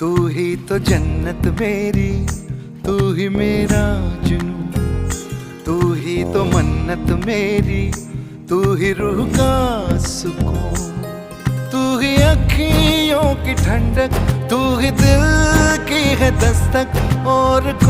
तू ही तो जन्नत मेरी, तू ही मेरा जुनून, तू ही तो मन्नत मेरी, तू ही रूह का सुकून, तू ही अखियों की ठंडक, तू ही दिल की है दस्तक और कुछ